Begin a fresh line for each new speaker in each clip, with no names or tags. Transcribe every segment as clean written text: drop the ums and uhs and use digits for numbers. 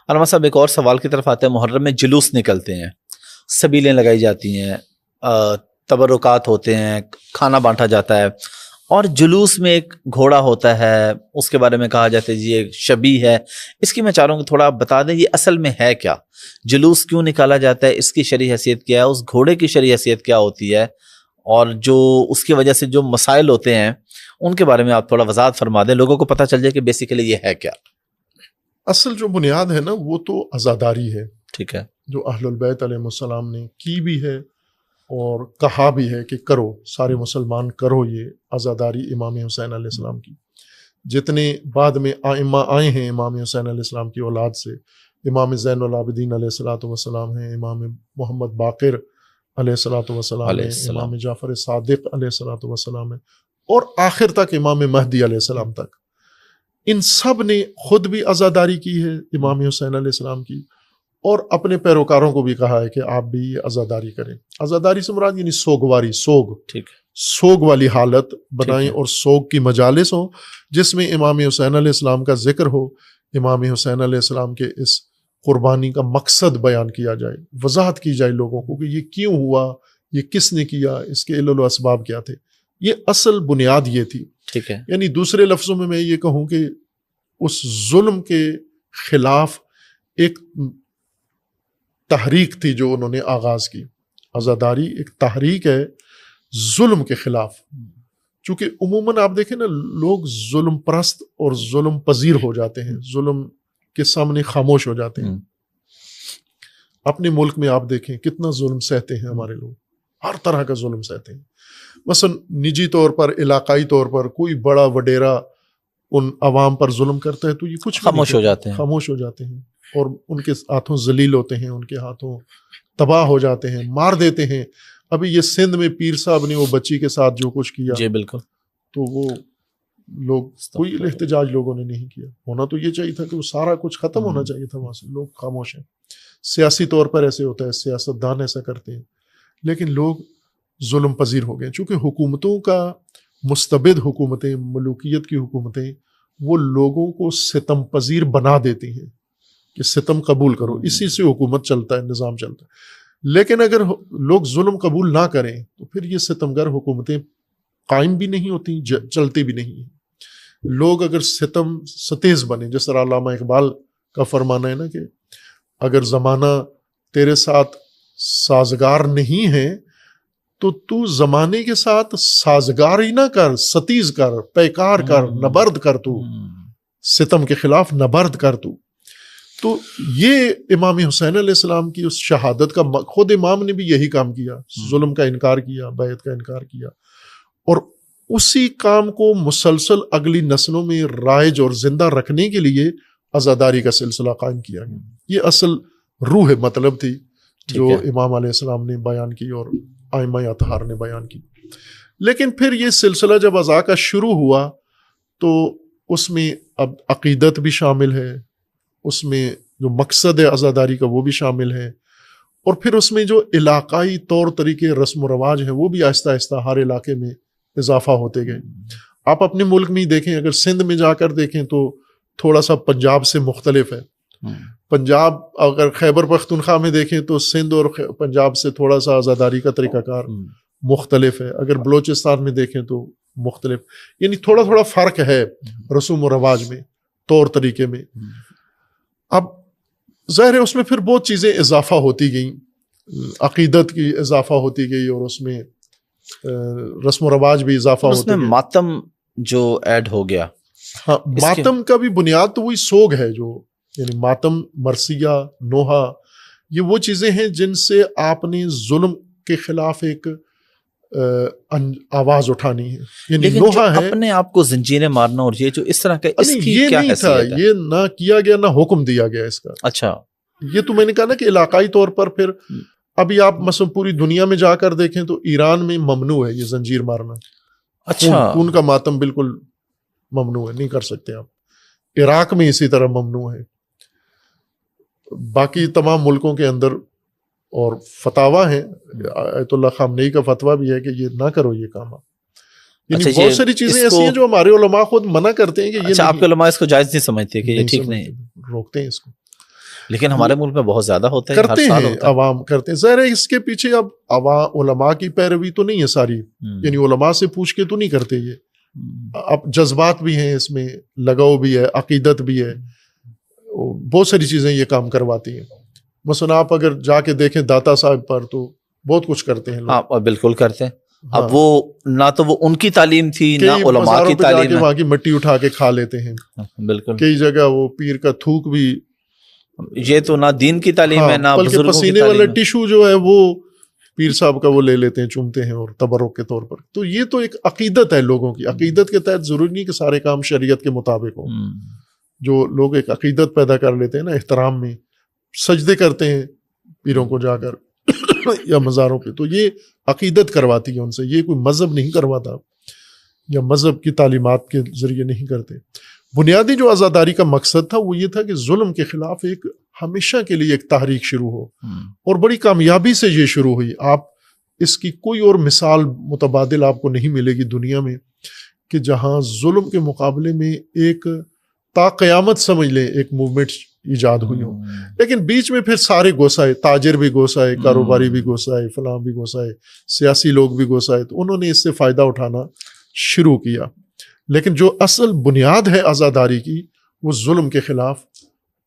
علامہ صاحب ایک اور سوال کی طرف آتے ہیں. محرم میں جلوس نکلتے ہیں، سبیلیں لگائی جاتی ہیں، تبرکات ہوتے ہیں، کھانا بانٹا جاتا ہے، اور جلوس میں ایک گھوڑا ہوتا ہے، اس کے بارے میں کہا جاتا ہے جی ایک شبیہ ہے. اس کی میں چاہ رہا ہوں کہ تھوڑا آپ بتا دیں یہ اصل میں ہے کیا، جلوس کیوں نکالا جاتا ہے، اس کی شرعی حیثیت کیا ہے، اس گھوڑے کی شرعی حیثیت کیا ہوتی ہے، اور جو اس کی وجہ سے جو مسائل ہوتے ہیں ان کے بارے میں آپ تھوڑا وضاحت فرما دیں، لوگوں کو پتہ چل جائے کہ بیسیکلی یہ ہے کیا.
اصل جو بنیاد ہے نا وہ تو عزاداری ہے،
ٹھیک ہے،
جو اہل البیت علیہ السلام نے کی بھی ہے اور کہا بھی ہے کہ کرو، سارے مسلمان کرو یہ عزاداری امام حسین علیہ السلام کی. جتنے بعد میں ائمہ آئے ہیں امام حسین علیہ السلام کی اولاد سے، امام زین العابدین علیہ الصلوۃ والسلام ہیں، امام محمد باقر علیہ الصلوۃ والسلام ہیں، امام جعفر صادق علیہ الصلوۃ والسلام ہیں، اور آخر تک امام مہدی علیہ السلام تک. ان سب نے خود بھی عزاداری کی ہے امام حسین علیہ السلام کی، اور اپنے پیروکاروں کو بھی کہا ہے کہ آپ بھی یہ عزاداری کریں. عزاداری سے مراد یعنی سوگواری،
ٹھیک،
سوگ والی حالت بنائیں اور سوگ کی مجالس ہوں جس میں امام حسین علیہ السلام کا ذکر ہو، امام حسین علیہ السلام کے اس قربانی کا مقصد بیان کیا جائے، وضاحت کی جائے لوگوں کو کہ یہ کیوں ہوا، یہ کس نے کیا، اس کے علل و اسباب کیا تھے. یہ اصل بنیاد یہ تھی.
ٹھیک ہے،
یعنی دوسرے لفظوں میں یہ کہوں کہ اس ظلم کے خلاف ایک تحریک تھی جو انہوں نے آغاز کی. عزاداری ایک تحریک ہے ظلم کے خلاف. چونکہ عموماً آپ دیکھیں نا لوگ ظلم پرست اور ظلم پذیر ہو جاتے ہیں، ظلم کے سامنے خاموش ہو جاتے ہیں. اپنے ملک میں آپ دیکھیں کتنا ظلم سہتے ہیں ہمارے لوگ، ہر طرح کا ظلم سہتے ہیں. مثلا نجی طور پر، علاقائی طور پر کوئی بڑا وڈیرا ان عوام پر ظلم کرتا ہے تو یہ کچھ
خاموش ہو جاتے ہیں،
خاموش ہو جاتے ہیں اور ان کے ہاتھوں ذلیل ہوتے ہیں، ان کے ہاتھوں تباہ ہو جاتے ہیں، مار دیتے ہیں. ابھی یہ سندھ میں پیر صاحب نے وہ بچی کے ساتھ جو کچھ کیا،
جی بالکل،
تو وہ لوگ کوئی احتجاج لوگوں نے نہیں کیا. ہونا تو یہ چاہیے تھا کہ وہ سارا کچھ ختم ہونا چاہیے تھا وہاں سے. لوگ خاموش ہیں. سیاسی طور پر ایسے ہوتا ہے، سیاست دان ایسا کرتے ہیں، لیکن لوگ ظلم پذیر ہو گئے. چونکہ حکومتوں کا، مستبد حکومتیں، ملوکیت کی حکومتیں، وہ لوگوں کو ستم پذیر بنا دیتی ہیں کہ ستم قبول کرو، اسی سے حکومت چلتا ہے، نظام چلتا ہے. لیکن اگر لوگ ظلم قبول نہ کریں تو پھر یہ ستمگر حکومتیں قائم بھی نہیں ہوتی، چلتی بھی نہیں ہیں. لوگ اگر ستم ستیز بنے، جس طرح علامہ اقبال کا فرمانا ہے نا کہ اگر زمانہ تیرے ساتھ سازگار نہیں ہے تو زمانے کے ساتھ سازگار ہی نہ کر، ستیز کر، پیکار کر، نبرد کر، تو ستم کے خلاف نبرد کر. تو یہ امام حسین علیہ السلام کی اس شہادت کا، خود امام نے بھی یہی کام کیا، ظلم کا انکار کیا، بیعت کا انکار کیا، اور اسی کام کو مسلسل اگلی نسلوں میں رائج اور زندہ رکھنے کے لیے عزاداری کا سلسلہ قائم کیا گیا. یہ اصل روح مطلب تھی جو امام علیہ السلام نے بیان کی اور ائمہ اطہار نے بیان کی. لیکن پھر یہ سلسلہ جب عزا کا شروع ہوا تو اس میں اب عقیدت بھی شامل ہے، اس میں جو مقصد ہے عزاداری کا وہ بھی شامل ہے، اور پھر اس میں جو علاقائی طور طریقے، رسم و رواج ہیں وہ بھی آہستہ آہستہ ہر علاقے میں اضافہ ہوتے گئے. آپ اپنے ملک میں ہی دیکھیں، اگر سندھ میں جا کر دیکھیں تو تھوڑا سا پنجاب سے مختلف ہے. پنجاب اگر خیبر پختونخوا میں دیکھیں تو سندھ اور پنجاب سے تھوڑا سا عزاداری کا طریقہ کار مختلف ہے. اگر بلوچستان میں دیکھیں تو مختلف، یعنی تھوڑا تھوڑا فرق ہے رسوم و رواج میں، طور طریقے میں. اب ظاہر ہے اس میں پھر بہت چیزیں اضافہ ہوتی گئیں، عقیدت کی اضافہ ہوتی گئی، اور اس میں رسم و رواج بھی اضافہ ہوتے گئے.
ماتم جو ایڈ ہو گیا،
ہاں، ماتم کا بھی بنیاد تو وہی سوگ ہے، جو یعنی ماتم، مرثیہ، نوحہ، یہ وہ چیزیں ہیں جن سے آپ نے ظلم کے خلاف ایک آواز اٹھانی ہے. یعنی نوحہ ہے
اپنے آپ کو زنجیریں مارنا، اور یہ جو اس طرح کا، اس کی
یہ
کیا
نہیں تھا، یہ نہ کیا گیا نہ حکم دیا گیا اس کا.
اچھا،
یہ تو میں نے کہا نا کہ علاقائی طور پر پھر ابھی آپ مثلا پوری دنیا میں جا کر دیکھیں تو ایران میں ممنوع ہے یہ زنجیر مارنا.
اچھا،
خون کا ماتم بالکل ممنوع ہے، نہیں کر سکتے آپ. عراق میں اسی طرح ممنوع ہے. باقی تمام ملکوں کے اندر اور فتاویٰ ہیں، آیت اللہ خامنئی کا فتویٰ بھی ہے کہ یہ نہ کرو یہ کام. یعنی بہت ساری چیزیں ایسی ہیں جو ہمارے علماء خود منع کرتے ہیں کہ یہ.
آپ کے علماء اس کو جائز نہیں سمجھتے کہ یہ ٹھیک نہیں،
روکتے ہیں اس کو.
لیکن ہمارے ملک میں بہت زیادہ ہوتا ہے، ہر
کرتے
سال
ہیں،
ہوتا ہے۔
عوام کرتے ہیں۔ ظاہر ہے اس کے پیچھے اب علماء کی پیروی تو نہیں ہے ساری، یعنی علماء سے پوچھ کے تو نہیں کرتے یہ، اب جذبات بھی ہیں اس میں، لگاؤ بھی ہے، عقیدت بھی ہے، بہت ساری چیزیں یہ کام کرواتی ہیں۔ مثلا آپ اگر جا کے دیکھیں داتا صاحب پر تو بہت کچھ کرتے ہیں لوگ۔
ہاں بالکل کرتے ہیں۔ اب وہ نہ تو وہ ان کی تعلیم تھی نہ
کئی
علماء
مزاروں
کی
پہ جا
تعلیم
کے
ہے۔
وہاں کی مٹی اٹھا کے کھا لیتے ہیں،
بالکل،
کئی جگہ وہ پیر کا تھوک بھی،
یہ تو نہ دین کی تعلیم ہے نہ
بلکہ
بزرگوں کی
پسینے والا
تعلیم ہے۔
ٹیشو جو ہے وہ پیر صاحب کا وہ لے لیتے ہیں، چومتے ہیں اور تبرک کے طور پر۔ تو یہ تو ایک عقیدت ہے لوگوں کی، عقیدت کے تحت ضروری نہیں کہ سارے کام شریعت کے مطابق ہو۔ جو لوگ ایک عقیدت پیدا کر لیتے ہیں نا، احترام میں سجدے کرتے ہیں پیروں کو جا کر یا مزاروں پہ، تو یہ عقیدت کرواتی ہے ان سے، یہ کوئی مذہب نہیں کرواتا یا مذہب کی تعلیمات کے ذریعے نہیں کرتے۔ بنیادی جو عزاداری کا مقصد تھا وہ یہ تھا کہ ظلم کے خلاف ایک ہمیشہ کے لیے ایک تحریک شروع ہو، اور بڑی کامیابی سے یہ شروع ہوئی۔ آپ اس کی کوئی اور مثال متبادل آپ کو نہیں ملے گی دنیا میں کہ جہاں ظلم کے مقابلے میں ایک تا قیامت سمجھ لیں ایک موومنٹ ایجاد ہوئی ہو۔ لیکن بیچ میں پھر سارے گھسائے، تاجر بھی گھسائے، کاروباری بھی گھسائے، فلاں بھی گھسائے، سیاسی لوگ بھی گھسائے، تو انہوں نے اس سے فائدہ اٹھانا شروع کیا۔ لیکن جو اصل بنیاد ہے عزاداری کی، وہ ظلم کے خلاف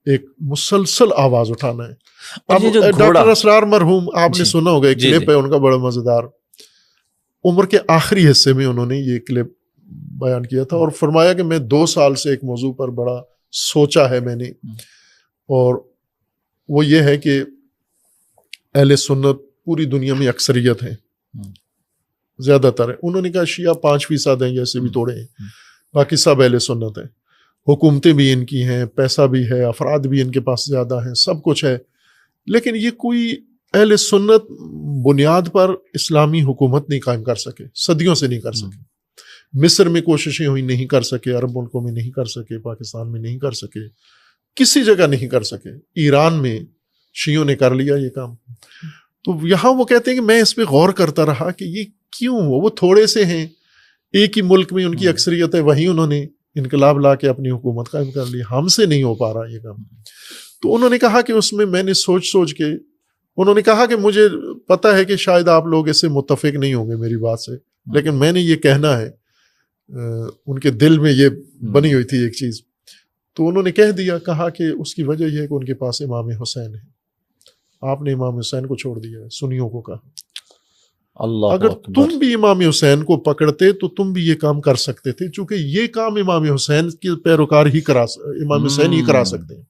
ایک مسلسل آواز اٹھانا ہے۔ اب ڈاکٹر اسرار مرحوم آپ نے سنا ہوگا، ایک کلپ ہے ان کا بڑا مزیدار، عمر کے آخری حصے میں انہوں نے یہ کلپ بیان کیا تھا اور فرمایا کہ میں 2 سال سے ایک موضوع پر بڑا سوچا ہے میں نے، اور وہ یہ ہے کہ اہل سنت پوری دنیا میں اکثریت ہیں، زیادہ تر ہے۔ انہوں نے کہا شیعہ 5% ہیں، جیسے بھی توڑے ہیں، باقی سب اہل سنت ہیں، حکومتیں بھی ان کی ہیں، پیسہ بھی ہے، افراد بھی ان کے پاس زیادہ ہیں، سب کچھ ہے، لیکن یہ کوئی اہل سنت بنیاد پر اسلامی حکومت نہیں قائم کر سکے، صدیوں سے نہیں کر سکے۔ مصر میں کوششیں ہوئی، نہیں کر سکے، عرب ملکوں میں نہیں کر سکے، پاکستان میں نہیں کر سکے، کسی جگہ نہیں کر سکے۔ ایران میں شیعوں نے کر لیا یہ کام۔ تو یہاں وہ کہتے ہیں کہ میں اس پہ غور کرتا رہا کہ یہ کیوں ہوا، وہ تھوڑے سے ہیں، ایک ہی ملک میں ان کی اکثریت ہے، وہیں انہوں نے انقلاب لا کے اپنی حکومت قائم کر لی، ہم سے نہیں ہو پا رہا یہ کام۔ تو انہوں نے کہا کہ اس میں نے سوچ کے انہوں نے کہا کہ مجھے پتہ ہے کہ شاید آپ لوگ اس سے متفق نہیں ہوں گے میری بات سے، لیکن میں نے یہ کہنا ہے، ان کے دل میں یہ بنی ہوئی تھی ایک چیز، تو انہوں نے کہہ دیا، کہا کہ اس کی وجہ یہ ہے کہ ان کے پاس امام حسین ہے، آپ نے امام حسین کو چھوڑ دیا ہے، سنیوں کو کہا
اللہ
اگر
اکبر۔
تم بھی امام حسین کو پکڑتے تو تم بھی یہ کام کر سکتے تھے، چونکہ یہ کام امام حسین کے پیروکار ہی امام حسین ہی کرا سکتے ہیں،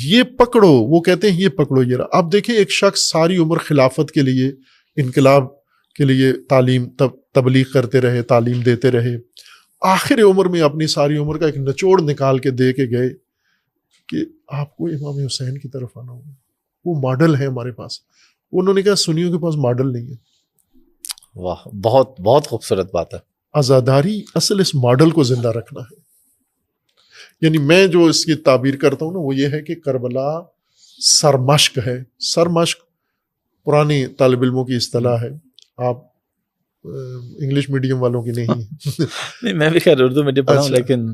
یہ پکڑو۔ وہ کہتے ہیں یہ پکڑو یہ رہا۔ اب دیکھیں ایک شخص ساری عمر خلافت کے لیے، انقلاب کے لیے تعلیم تبلیغ کرتے رہے، تعلیم دیتے رہے، آخر عمر میں اپنی ساری عمر کا ایک نچوڑ نکال کے دے کے گئے کہ آپ کو امام حسین کی طرف آنا ہوگا، وہ ماڈل ہے ہمارے پاس۔ انہوں نے کہا سنیوں کے پاس ماڈل نہیں ہے۔
واہ، بہت بہت خوبصورت بات ہے۔
عزاداری اصل اس ماڈل کو زندہ رکھنا ہے۔ یعنی میں جو اس کی تعبیر کرتا ہوں نا، وہ یہ ہے کہ کربلا سرمشق ہے۔ سرمشق پرانی طالب علموں کی اصطلاح ہے، آپ انگلش میڈیم والوں کی نہیں۔
نہیں، میں بھی خیر اردو میڈیم پڑھا ہوں، لیکن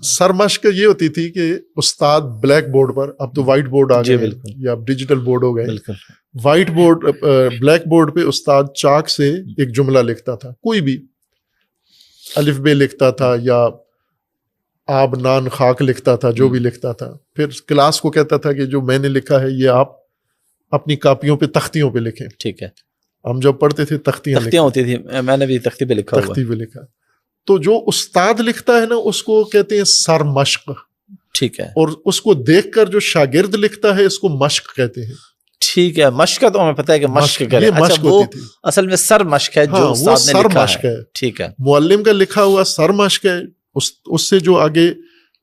سرمشق یہ ہوتی تھی کہ استاد بلیک بورڈ پر، اب تو وائٹ بورڈ آ گئے یا ڈیجیٹل بورڈ ہو گئے، وائٹ بورڈ بلیک بورڈ پہ استاد چاک سے ایک جملہ لکھتا تھا، کوئی بھی الف بے لکھتا تھا یا آب نان خاک لکھتا تھا، جو بھی لکھتا تھا، پھر کلاس کو کہتا تھا کہ جو میں نے لکھا ہے یہ آپ اپنی کاپیوں پہ تختیوں پہ لکھیں۔
ٹھیک ہے،
ہم جب پڑھتے تھے تختیاں
ہوتی تھی، میں نے بھی تختی پہ لکھا ہوا،
تختی پہ لکھا۔ تو جو استاد لکھتا ہے نا اس کو کہتے ہیں سرمشق،
ٹھیک ہے،
اور اس کو دیکھ کر جو شاگرد لکھتا ہے اس کو مشق کہتے ہیں۔
ٹھیک ہے، مشق کا تو ہمیں پتہ ہے کہ مشق کرے،
یہ مشق ہوتی تھی،
اصل میں سر مشق ہے جو استاد نے لکھا ہے۔ ٹھیک ہے،
معلم کا لکھا ہوا سر مشق ہے، اس سے جو آگے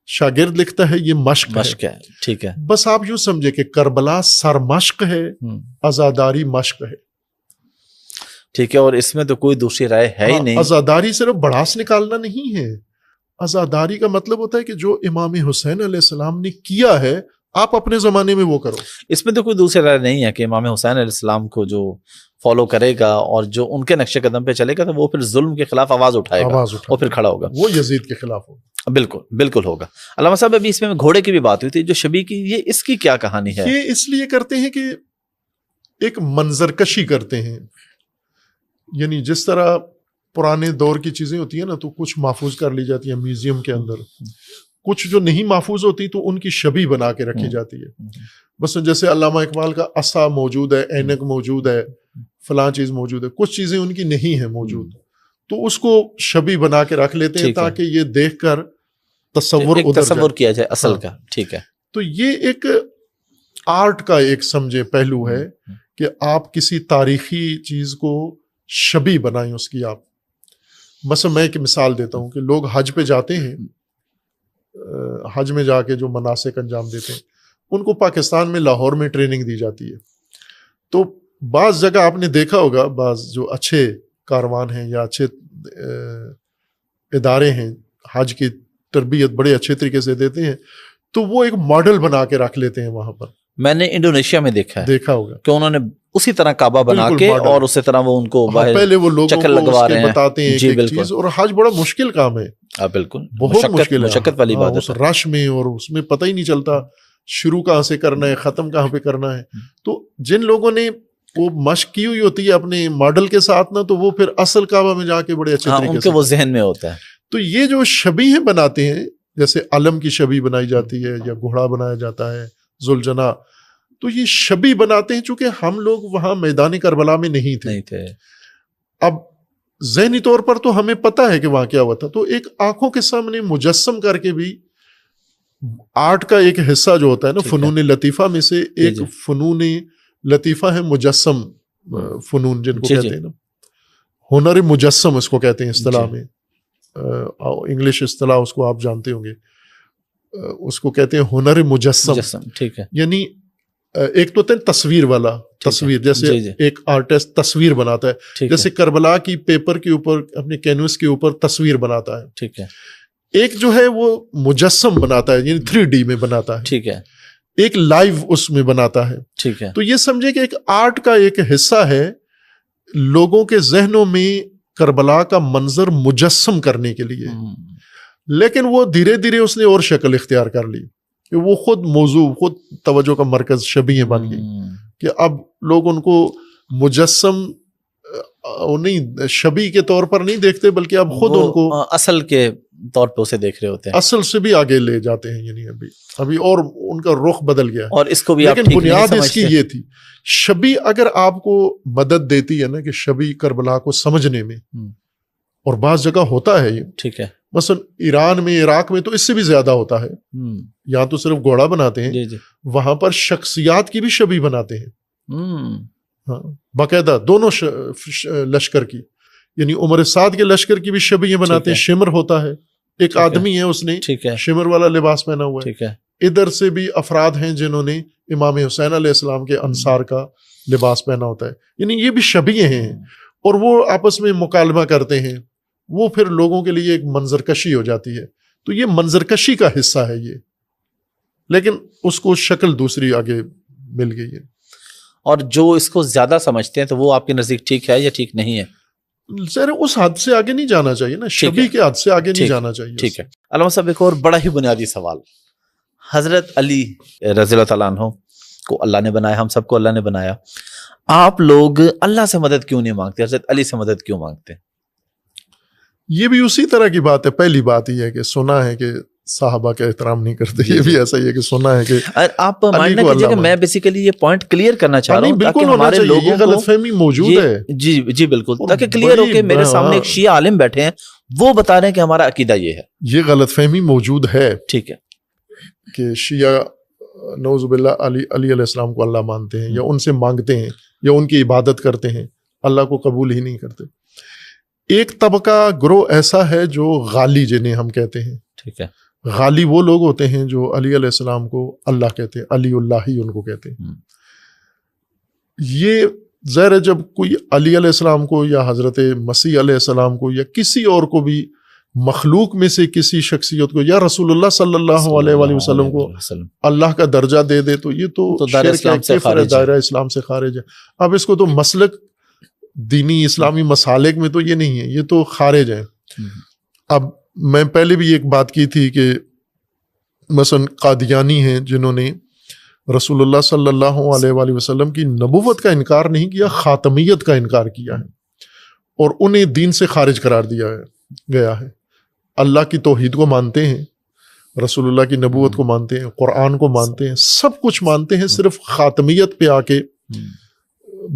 شاگرد لکھتا ہے یہ مشق ہے۔
ٹھیک ہے،
بس آپ یوں سمجھے کہ کربلا سر مشق ہے، عزاداری مشق ہے۔
ٹھیک ہے، اور اس میں تو کوئی دوسری رائے ہے ہی نہیں۔
عزاداری صرف بڑاس نکالنا نہیں ہے، عزاداری کا مطلب ہوتا ہے کہ جو امام حسین علیہ السلام نے کیا ہے آپ اپنے زمانے میں وہ کرو.
اس میں تو کوئی دوسری رائے نہیں ہے کہ امام حسین علیہ السلام کو جو فالو کرے گا اور جو ان کے نقش قدم پہ چلے گا تو وہ پھر ظلم کے خلاف آواز اٹھائے گا اور پھر کھڑا ہوگا,
وہ یزید کے خلاف ہوگا.
بالکل بالکل ہوگا. علامہ صاحب ابھی اس میں گھوڑے کی بھی بات ہوئی تھی جو شبی کی, یہ اس کی کیا کہانی ہے؟
یہ اس لیے کرتے ہیں کہ ایک منظر کشی کرتے ہیں, یعنی جس طرح پرانے دور کی چیزیں ہوتی ہیں نا تو کچھ محفوظ کر لی جاتی ہیں میوزیم کے اندر, کچھ جو نہیں محفوظ ہوتی تو ان کی شبیہ بنا کے رکھی جاتی ہے. بس جیسے علامہ اقبال کا عصا موجود ہے, اینک موجود ہے, فلاں چیز موجود ہے, کچھ چیزیں ان کی نہیں ہیں موجود تو اس کو شبیہ بنا کے رکھ لیتے ہیں تاکہ یہ دیکھ کر تصور
کیا جائے اصل کا. ٹھیک ہے,
تو یہ ایک آرٹ کا ایک سمجھے پہلو ہے کہ آپ کسی تاریخی چیز کو شبیہ بنائیں اس کی. آپ مثلا میں ایک مثال دیتا ہوں کہ لوگ حج پہ جاتے ہیں, حج میں جا کے جو مناسک انجام دیتے ہیں ان کو پاکستان میں لاہور میں ٹریننگ دی جاتی ہے. تو بعض جگہ آپ نے دیکھا ہوگا بعض جو اچھے کاروان ہیں یا اچھے ادارے ہیں حج کی تربیت بڑے اچھے طریقے سے دیتے ہیں تو وہ ایک ماڈل بنا کے رکھ لیتے ہیں وہاں پر.
میں نے انڈونیشیا میں دیکھا ہوگا کہ انہوں نے اسی طرح کعبہ بنا کے اور اسی طرح وہ ان کو
پہلے وہ لوگوں
چکر لگوا رہے ہیں,
بتاتے ہیں ایک چیز. اور حج بڑا مشکل کام ہے,
بالکل
بہت مشکل ہے,
مشقت والی بات ہے.
اس رش میں اور اس میں پتہ ہی نہیں چلتا شروع کہاں سے کرنا ہے ختم کہاں پہ کرنا ہے. تو جن لوگوں نے وہ مشق کی ہوئی ہوتی ہے اپنے ماڈل کے ساتھ نا تو وہ پھر اصل کعبہ میں جا کے بڑے اچھے طریقے سے
وہ ذہن میں ہوتا ہے.
تو یہ جو شبیہیں بناتے ہیں جیسے علم کی شبیہ بنائی جاتی ہے یا گھوڑا بنایا جاتا ہے ذوالجناح, تو یہ شبیہ بناتے ہیں چونکہ ہم لوگ وہاں میدان کربلا میں نہیں تھے. اب ذہنی طور پر تو ہمیں پتہ ہے کہ وہاں کیا ہوا تھا, تو ایک آنکھوں کے سامنے مجسم کر کے بھی آرٹ کا ایک حصہ جو ہوتا ہے نا فنون لطیفہ میں سے ایک فنون لطیفہ ہے مجسم فنون جن کو کہتے ہیں نا, ہنر مجسم اس کو کہتے ہیں اصطلاح میں, انگلش اصطلاح اس کو آپ جانتے ہوں گے, اس کو کہتے ہیں ہنر مجسم.
ٹھیک ہے,
یعنی ایک تو تصویر والا تصویر, جیسے ایک آرٹسٹ تصویر بناتا ہے جیسے کربلا کی پیپر کے اوپر اپنے کینوس کے اوپر تصویر بناتا ہے.
ٹھیک ہے,
ایک جو ہے وہ مجسم بناتا ہے یعنی 3D میں بناتا ہے.
ٹھیک ہے,
ایک لائیو اس میں بناتا ہے.
ٹھیک ہے,
تو یہ سمجھے کہ ایک آرٹ کا ایک حصہ ہے لوگوں کے ذہنوں میں کربلا کا منظر مجسم کرنے کے لیے. لیکن وہ دھیرے دھیرے اس نے اور شکل اختیار کر لی کہ وہ خود موضوع خود توجہ کا مرکز شبیہ بن گئی کہ اب لوگ ان کو مجسم نہیں شبیہ کے طور پر نہیں دیکھتے بلکہ اب خود ان کو
اصل کے طور پہ اسے دیکھ رہے ہوتے ہیں,
اصل سے بھی آگے لے جاتے ہیں. یعنی ابھی اور ان کا رخ بدل گیا
اور اس کو بھی
لیکن بنیاد اس کی یہ تھی. شبیہ اگر آپ کو مدد دیتی ہے نا کہ شبیہ کربلا کو سمجھنے میں, اور بعض جگہ ہوتا ہے یہ,
ٹھیک ہے,
مثلا ایران میں عراق میں تو اس سے بھی زیادہ ہوتا ہے. یہاں تو صرف گھوڑا بناتے ہیں, وہاں پر شخصیات کی بھی شبیہ بناتے ہیں. ہاں باقاعدہ دونوں لشکر کی, یعنی عمر سعد کے لشکر کی بھی شبیہ بناتے ہیں. شمر ہوتا ہے, ایک آدمی ہے اس نے شمر والا لباس پہنا ہوا ہے. ادھر سے بھی افراد ہیں جنہوں نے امام حسین علیہ السلام کے انصار کا لباس پہنا ہوتا ہے. یعنی یہ بھی شبیہ ہیں اور وہ آپس میں مکالمہ کرتے ہیں, وہ پھر لوگوں کے لیے ایک منظر کشی ہو جاتی ہے. تو یہ منظر کشی کا حصہ ہے یہ, لیکن اس کو شکل دوسری آگے مل گئی ہے.
اور جو اس کو زیادہ سمجھتے ہیں تو وہ آپ کے نزدیک ٹھیک ہے یا ٹھیک نہیں ہے؟
سر اس حد سے آگے نہیں جانا چاہیے نا, شبیہ کے حد سے آگے نہیں جانا چاہیے.
ٹھیک ہے. علامہ صاحب ایک اور بڑا ہی بنیادی سوال, حضرت علی رضی اللہ تعالیٰ عنہ کو اللہ نے بنایا, ہم سب کو اللہ نے بنایا, آپ لوگ اللہ سے مدد کیوں نہیں مانگتے, حضرت علی سے مدد کیوں مانگتے ہیں؟
یہ بھی اسی طرح کی بات ہے. پہلی بات یہ ہے کہ سنا ہے کہ صحابہ کا احترام نہیں کرتے, یہ بھی ایسا ہی ہے کہ سنا ہے کہ
آپ ماننا کیجئے کہ میں بیسیکلی یہ پوائنٹ کلیئر کرنا چاہ رہا ہوں
تاکہ ہمارے لوگوں کو غلط فہمی موجود ہے.
جی بالکل, تاکہ کلیئر ہو کہ میرے سامنے ایک شیعہ عالم بیٹھے ہیں وہ بتا رہے ہیں کہ ہمارا عقیدہ یہ ہے.
یہ غلط فہمی موجود ہے.
ٹھیک ہے,
کہ شیعہ نعوذ باللہ علی علیہ السلام کو اللہ مانتے ہیں یا ان سے مانگتے ہیں یا ان کی عبادت کرتے ہیں, اللہ کو قبول ہی نہیں کرتے. ایک طبقہ گروہ ایسا ہے جو غالی جنہیں ہم کہتے ہیں.
ٹھیک ہے,
غالی وہ لوگ ہوتے ہیں جو علی علیہ السلام کو اللہ کہتے ہیں, علی اللہ ہی ان کو کہتے ہیں. یہ ظاہر ہے جب کوئی علی علیہ السلام کو یا حضرت مسیح علیہ السلام کو یا کسی اور کو بھی مخلوق میں سے کسی شخصیت کو یا رسول اللہ صلی اللہ علیہ وآلہ وسلم کو اللہ کا درجہ دے دے تو یہ تو
دائرہ اسلام سے خارج ہے،
دائرہ اسلام سے خارج ہے. اب اس کو تو مسلک دینی اسلامی مسالک میں تو یہ نہیں ہے، یہ تو خارج ہے. اب میں پہلے بھی ایک بات کی تھی کہ مثلا قادیانی ہیں جنہوں نے رسول اللہ صلی اللہ علیہ وآلہ وسلم کی نبوت کا انکار نہیں کیا، خاتمیت کا انکار کیا ہے اور انہیں دین سے خارج قرار دیا گیا ہے. اللہ کی توحید کو مانتے ہیں، رسول اللہ کی نبوت کو مانتے ہیں، قرآن کو مانتے ہیں، سب کچھ مانتے ہیں، صرف خاتمیت پہ آ کے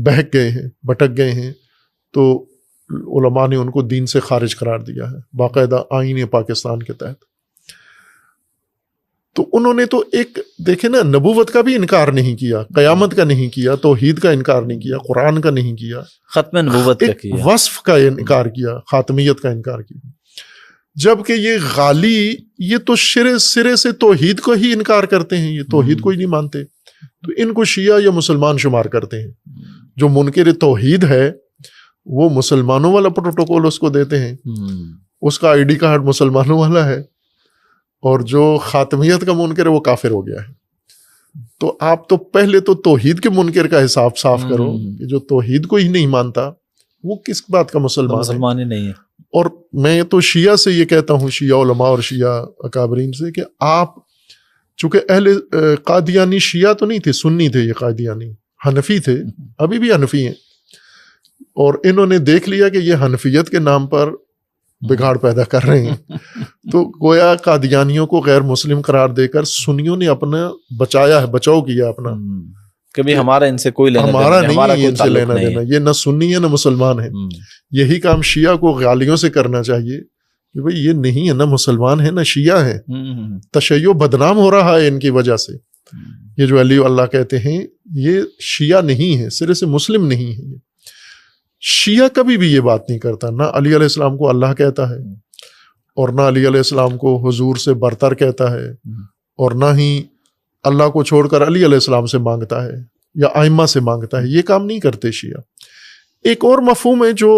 بہک گئے ہیں، بھٹک گئے ہیں. تو علماء نے ان کو دین سے خارج قرار دیا ہے باقاعدہ آئین پاکستان کے تحت. تو انہوں نے تو ایک دیکھیں نا، نبوت کا بھی انکار نہیں کیا، قیامت کا نہیں کیا، توحید کا انکار نہیں کیا، قرآن کا نہیں کیا،
ختم نبوت کا کیا،
وصف کا انکار کیا، خاتمیت کا انکار کیا. جبکہ یہ غالی یہ تو سرے سے توحید کو ہی انکار کرتے ہیں، یہ توحید کو ہی نہیں مانتے. تو ان کو شیعہ یا مسلمان شمار کرتے ہیں. جو منکر توحید ہے وہ مسلمانوں والا پروٹوکول اس کو دیتے ہیں، اس کا آئی ڈی کارڈ مسلمانوں والا ہے، اور جو خاتمیت کا منکر ہے وہ کافر ہو گیا ہے. تو آپ تو پہلے تو توحید کے منکر کا حساب صاف کرو کہ جو توحید کو ہی نہیں مانتا وہ کس بات کا مسلمان
ہی نہیں ہے.
اور میں تو شیعہ سے یہ کہتا ہوں، شیعہ علماء اور شیعہ اکابرین سے، کہ آپ چونکہ اہل قادیانی شیعہ تو نہیں تھے، سنی تھے، یہ قادیانی حنفی تھے، ابھی بھی حنفی ہیں، اور انہوں نے دیکھ لیا کہ یہ حنفیت کے نام پر بگاڑ پیدا کر رہے ہیں. تو گویا قادیانیوں کو غیر مسلم قرار دے کر سنیوں نے اپنا بچایا ہے، بچاؤ کیا اپنا.
کبھی ہمارا ان سے کوئی لینا
ہمارا نہیں، ان سے لینا دینا، یہ نہ سنی ہے نہ مسلمان ہے. یہی کام شیعہ کو غالیوں سے کرنا چاہیے کہ بھئی یہ نہیں ہے، نہ مسلمان ہے نہ شیعہ ہے. تشیع بدنام ہو رہا ہے ان کی وجہ سے. یہ جو علی اللہ کہتے ہیں یہ شیعہ نہیں ہے، سرے سے مسلم نہیں ہے. شیعہ کبھی بھی یہ بات نہیں کرتا، نہ علی علیہ السلام کو اللہ کہتا ہے، اور نہ علی علیہ السلام کو حضور سے برتر کہتا ہے، اور نہ ہی اللہ کو چھوڑ کر علی علیہ السلام سے مانگتا ہے یا ائمہ سے مانگتا ہے. یہ کام نہیں کرتے شیعہ. ایک اور مفہوم ہے جو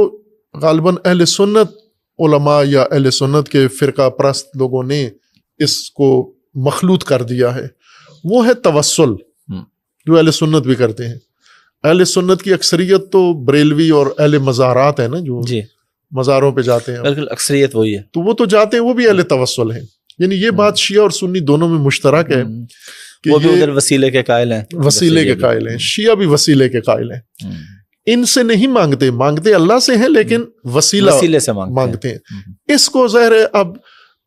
غالباً اہل سنت علماء یا اہل سنت کے فرقہ پرست لوگوں نے اس کو مخلوط کر دیا ہے، وہ ہے توسل، جو اہل سنت بھی کرتے ہیں. اہل سنت کی اکثریت تو بریلوی اور اہل مزارات ہے نا، جو مزاروں پہ جاتے ہیں،
بالکل اکثریت وہی ہے،
تو وہ تو جاتے ہیں، وہ بھی اہل توسل ہیں. یعنی یہ بات شیعہ اور سنی دونوں میں مشترک ہے کہ
وہ بھی ادھر وسیلے کے قائل ہیں،
وسیلے کے قائل ہیں. شیعہ بھی وسیلے کے قائل ہیں. ان سے نہیں مانگتے اللہ سے ہیں، لیکن وسیلے سے مانگتے ہیں. اس کو ظاہر ہے اب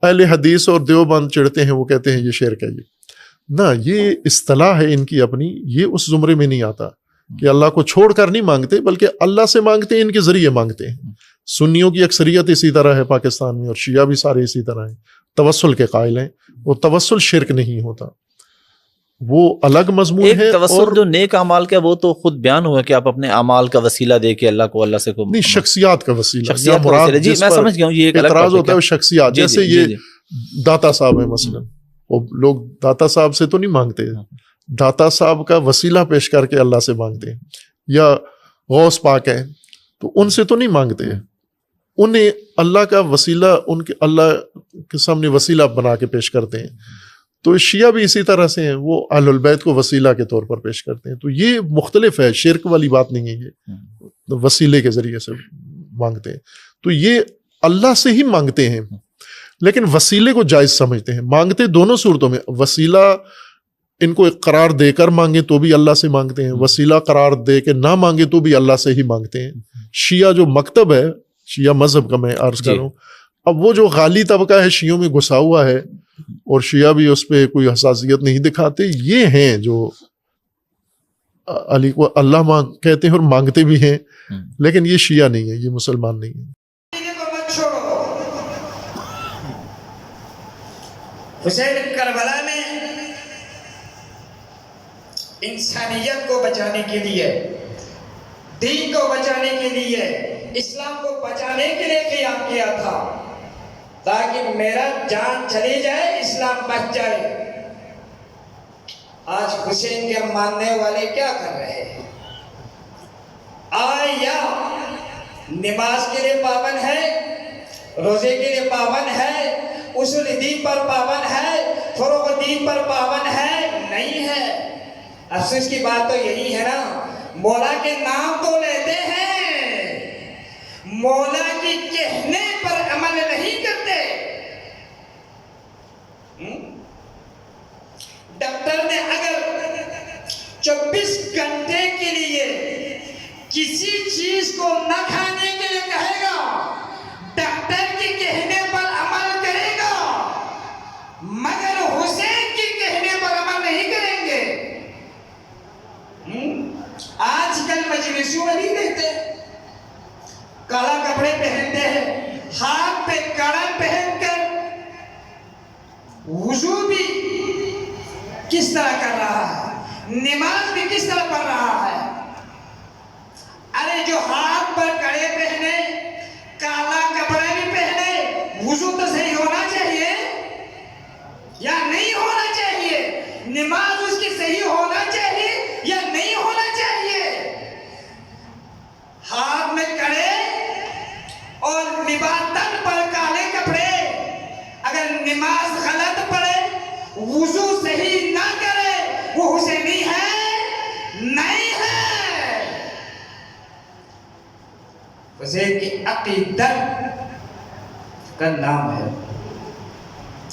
اہل حدیث اور دیوبند چڑھتے ہیں، وہ کہتے ہیں یہ شرک ہے. یہ نہ، یہ اصطلاح ہے ان کی اپنی، یہ اس زمرے میں نہیں آتا کہ اللہ کو چھوڑ کر نہیں مانگتے، بلکہ اللہ سے مانگتے ہیں، ان کے ذریعے مانگتے ہیں. سنیوں کی اکثریت اسی طرح ہے پاکستان میں، اور شیعہ بھی سارے اسی طرح ہیں، توسل کے قائل ہیں. وہ توسل شرک نہیں ہوتا، وہ الگ مضمون ہے.
توسل جو نیک اعمال کا، وہ تو خود بیان ہوا کہ آپ اپنے اعمال کا وسیلہ دے کے اللہ کو، اللہ سے کو
نہیں، شخصیات کا وسیلہ،
شخصیات کا وسیلہ. جی میں سمجھ گیا ہوں، یہ ایک
اعتراض ہوتا ہے شخصیات. جیسے یہ داتا صاحب ہیں مثلا، وہ لوگ داتا صاحب سے تو نہیں مانگتے، داتا صاحب کا وسیلہ پیش کر کے اللہ سے مانگتے ہیں. یا غوث پاک ہیں تو ان سے تو نہیں مانگتے، انہیں اللہ کا وسیلہ، ان کے اللہ کے سامنے وسیلہ بنا کے پیش کرتے ہیں. تو شیعہ بھی اسی طرح سے ہیں، وہ اہل البیت کو وسیلہ کے طور پر پیش کرتے ہیں. تو یہ مختلف ہے، شرک والی بات نہیں ہے. یہ وسیلے کے ذریعے سے مانگتے ہیں، تو یہ اللہ سے ہی مانگتے ہیں، لیکن وسیلے کو جائز سمجھتے ہیں. مانگتے دونوں صورتوں میں، وسیلہ ان کو قرار دے کر مانگے تو بھی اللہ سے مانگتے ہیں، وسیلہ قرار دے کے نہ مانگے تو بھی اللہ سے ہی مانگتے ہیں. شیعہ جو مکتب ہے، شیعہ مذہب کا میں عرض کر رہا ہوں، اب وہ جو غالی طبقہ ہے شیعوں میں گھسا ہوا ہے، اور شیعہ بھی اس پہ کوئی حساسیت نہیں دکھاتے، یہ ہیں جو علی کو اللہ کہتے ہیں اور مانگتے بھی ہیں، لیکن یہ شیعہ نہیں ہے، یہ مسلمان نہیں ہے.
حسین کربلا میں انسانیت کو بچانے کے لیے، دین کو بچانے کے لیے، اسلام کو بچانے کے لیے قیام کیا تھا، تاکہ میرا جان چلی جائے، اسلام بچ جائے. آج حسین کے ماننے والے کیا کر رہے ہیں؟ آیا نماز کے لیے پابند ہے، روزے کے لیے پابند ہے، اصول دین پر پابند ہے، فروغ دین پر پابند ہے؟ نہیں ہے۔ افسوس کی بات تو یہی ہے نا، مولا کے نام تو لیتے ہیں، مولا کی کہنے پر عمل نہیں کرتے۔ ڈاکٹر نے اگر 24 گھنٹے کے لیے کسی چیز کو نہ کھانے کے لیے کہے گا، ڈاکٹر کے کہنے پر عمل کرے گا، مگر حسین کے کہنے پر عمل نہیں کریں گے۔ آج کل مجلسوں میں نہیں دیکھتے، کالا کپڑے پہنتے ہیں، ہاتھ پہ کڑا پہن کر وضو بھی کس طرح کر رہا ہے، نماز بھی کس طرح پڑھ رہا ہے۔ ارے جو ہاتھ پر کڑے پہنے، کالا کپڑا بھی پہنے، وضو تو صحیح ہونا چاہیے یا نہیں ہونا چاہیے؟ نماز اس کی صحیح ہونا چاہیے یا نہیں ہونا چاہیے؟ ہاتھ میں کڑے اور لباس تن پر کالے کپڑے، اگر نماز غلط پڑھے، وضو صحیح نہ کرے، وہ حسینی ہے؟ نہیں ہے۔ حسین کی عقیدت کا نام ہے،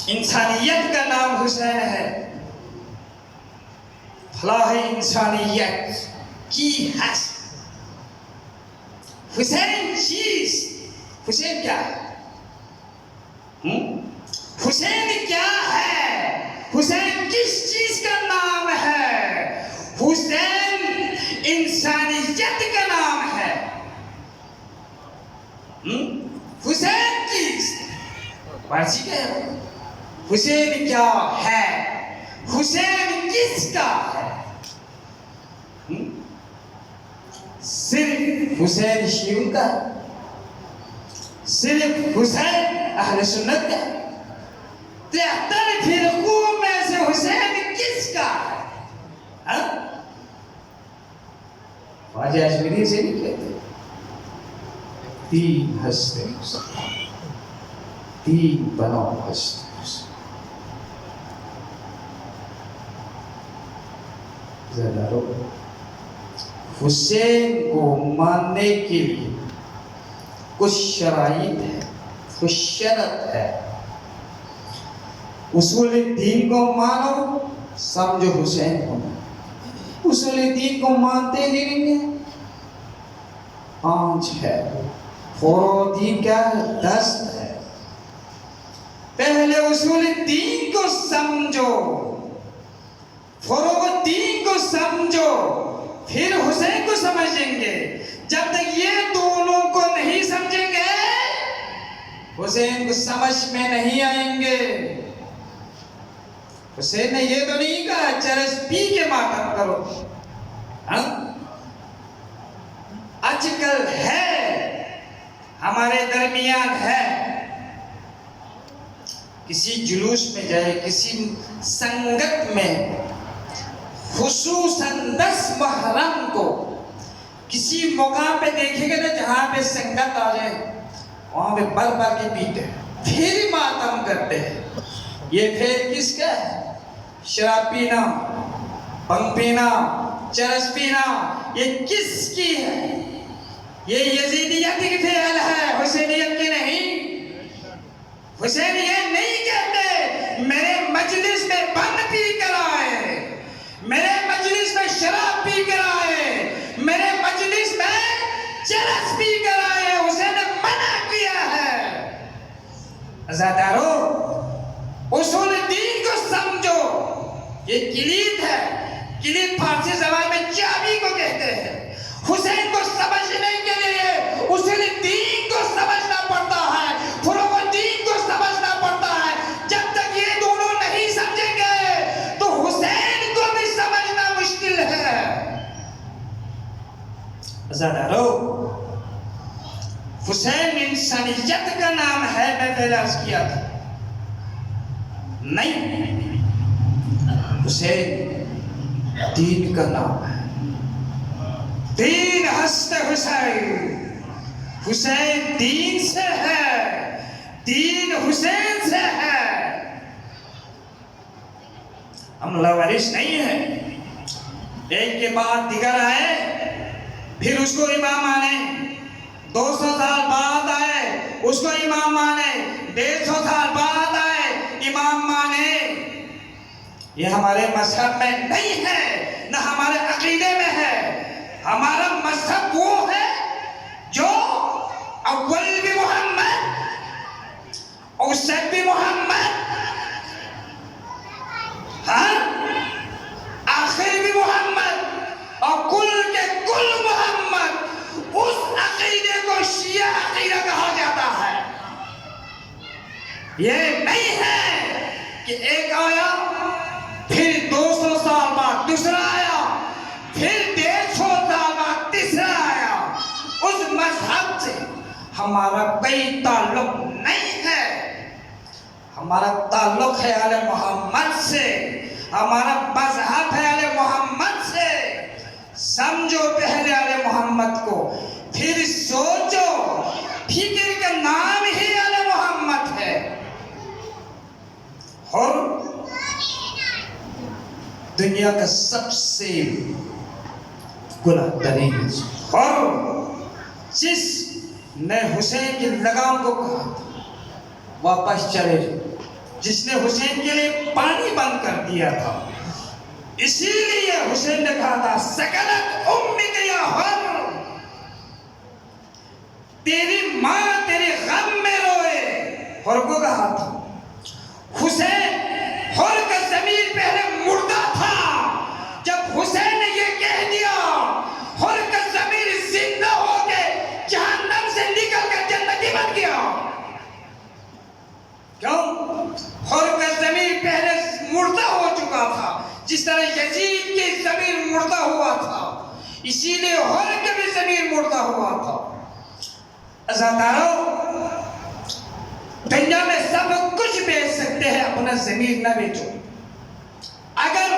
انسانیت کا نام حسین ہے۔ فلاح انسانیت کی ہست، حسین چیز، حسین کیا ہے؟ حسین کیا ہے؟ حسین کس چیز کا نام ہے؟ حسین انسانیت کا نام ہے۔ حسین کس بارسی کیا ہے؟ حسین کیا ہے؟ حسین کس کا ہے؟ صرف حسین شیعوں کا ہے؟ صرف حسین اہل سنت کا ہے؟ 73 فرقوں میں سے حسین کس کا ہے؟ خواجہ اجمیری سے نہیں کہتے، تین ہستے حسین، تین بنو ہستے حسین۔ زیادہ حسین کو ماننے کے لیے کچھ شرائط ہے، کچھ شرط ہے۔ اصول دین کو مانو، سمجھو حسین کو مانو۔ اصول دین کو مانتے ہی نہیں ہیں، 5 ہے۔ فروغ دین کیا ہے؟ 10 ہے۔ پہلے اصول دین کو سمجھو، فروغ دین کو سمجھو، پھر حسین کو سمجھیں گے۔ جب تک یہ دونوں کو نہیں سمجھیں گے، حسین کو سمجھ میں نہیں آئیں گے۔ حسین نے یہ تو نہیں کہا چرس پی کے ماتم کرو۔ آج کل ہے، ہمارے درمیان ہے، کسی جلوس میں جائے، کسی سنگت میں، خصوصاً 10 محرم کو کسی موقع پہ دیکھیں گے نا، جہاں پہ سنگت آ جائے وہاں پہ بر بر کے پیتے ہیں، پھر ماتم کرتے ہیں۔ یہ پھر کس کا ہے؟ شراب پینا، بھنگ پینا، چرس پینا، یہ کس کی ہے؟ یہ یزیدیت کی فعل ہے، حسینیت کی نہیں۔ حسین یہ نہیں کہتے میرے مجلس میں بن پی کر آئے، میرے مجلس میں شراب پی کر آئے، میرے مجلس میں چرس پی کر آئے۔ حسین نے منع کیا ہے۔ عزادارو، اصول دین کو سمجھو، یہ کلید ہے۔ کلید فارسی زبان میں چابی کو کہتے ہیں۔ حسین کو سمجھنے کے لیے اصول دین کو سمجھنا پڑتا ہے، فروغ دین کو سمجھنا پڑتا ہے۔ جب تک یہ دونوں نہیں سمجھیں گے تو حسین کو بھی سمجھنا مشکل ہے۔ عزادارو، حسین انسانیت کا نام ہے، میں پہلے عرض کیا تھا۔ نہیں، حسین دین کا نام ہے۔ دین ہست حسین، حسین دین سے ہے، دین حسین سے ہے، ہم لوارث نہیں ہیں۔ ایک کے بعد دیگر آئے، پھر اس کو امام مانے، 200 سال بعد آئے اس کو امام مانے، 150 سال بعد آئے امام مانے۔ یہ ہمارے مذہب میں نہیں ہے، نہ ہمارے عقیدے میں ہے۔ ہمارا مذہب وہ ہے جو اول بھی محمد، اوسط بھی محمد، ہاں آخر بھی محمد، اور کل کے کل محمد۔ اس عقیدے کو شیعہ عقیدہ کہا جاتا ہے۔ یہ نہیں ہے کہ ایک آیا پھر 200 سال بعد دوسرا آیا، پھر 150 سال بعد تیسرا آیا۔ اس مذہب سے ہمارا کوئی تعلق نہیں ہے۔ ہمارا تعلق ہے آل محمد سے، ہمارا مذہب ہے آل محمد سے۔ سمجھو پہلے آل محمد کو، پھر سوچو۔ فکر کا نام ہی آل محمد ہے۔ اور دنیا کا سب سے گناہ ترین اور جس نے حسین کی لگام کو کہا واپس چلے جاؤ، جس نے حسین کے لیے پانی بند کر دیا تھا، اسی لیے حسین نے کہا تھا سکنت امک یا حر، تیری ماں تیرے غم میں روئے۔ حر کو کہا تھا حسین، حر کا ضمیر پہلے مردہ تھا، جب حسین نے یہ کہہ دیا حر کا ضمیر زندہ ہو کے جہنم سے نکل کر جنتی بن گیا۔ کیوں؟ حر کا ضمیر پہلے مردہ ہو چکا تھا، جس طرح یزید کی ضمیر مردہ ہوا تھا، اسی لیے حر کا بھی ضمیر مردہ ہوا تھا۔ عزادارو، دنیا میں سب کچھ بیچ سکتے ہیں، اپنا ضمیر نہ بیچو۔ اگر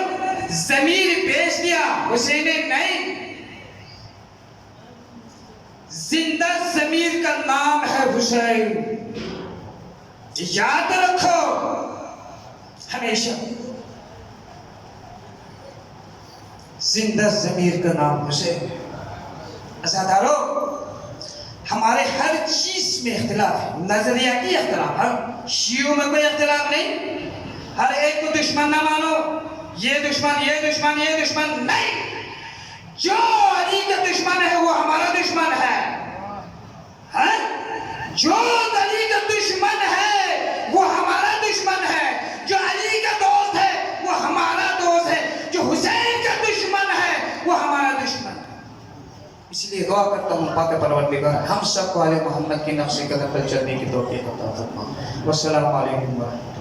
ضمیر بیچ دیا حسین نے نہیں، زندہ ضمیر کا نام ہے حسین، یاد رکھو ہمیشہ۔ زندہ ضمیر کا نام حسین۔ عزادارو، ہمارے ہر چیز میں اختلاف ہے، نظریاتی اختلاف ہے، شیعوں میں کوئی اختلاف نہیں۔ ہر ایک کو دشمن نہ مانو، یہ دشمن یہ دشمن یہ دشمن نہیں۔ جو علی کا دشمن ہے وہ ہمارا دشمن ہے، جو علی کا دشمن ہے وہ ہمارا دشمن ہے، جو علی کا دوست ہے وہ ہمارا دوست ہے، جو حسین کا دشمن ہے وہ ہمارا دشمن ہے۔ اس لیے دعا کرتا ہوں پاک پروردگار ہم سب کو آل محمد کی نقش قدم پر چلنے کی توفیق عطا فرما۔ والسلام علیکم ورحمۃ اللہ۔